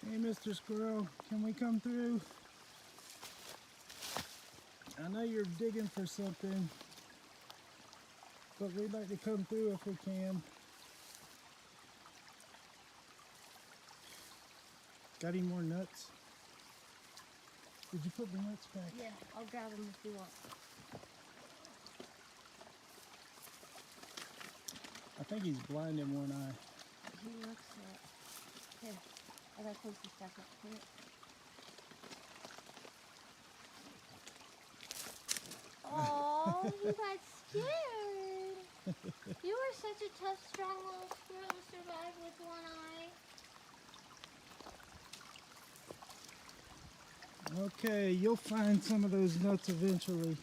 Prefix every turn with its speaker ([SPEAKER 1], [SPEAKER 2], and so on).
[SPEAKER 1] Hey, Mr. Squirrel, can we come through? I know you're digging for something, but we'd like to come through if we can. Got any more nuts? Did you put the nuts back?
[SPEAKER 2] Yeah, I'll grab them if you want.
[SPEAKER 1] I think he's blind in one eye.
[SPEAKER 2] He looks it. Here, I gotta close this back up. Here. Oh, he got scared. You were such a tough, strong little squirrel to survive with one eye.
[SPEAKER 1] Okay, you'll find some of those nuts eventually.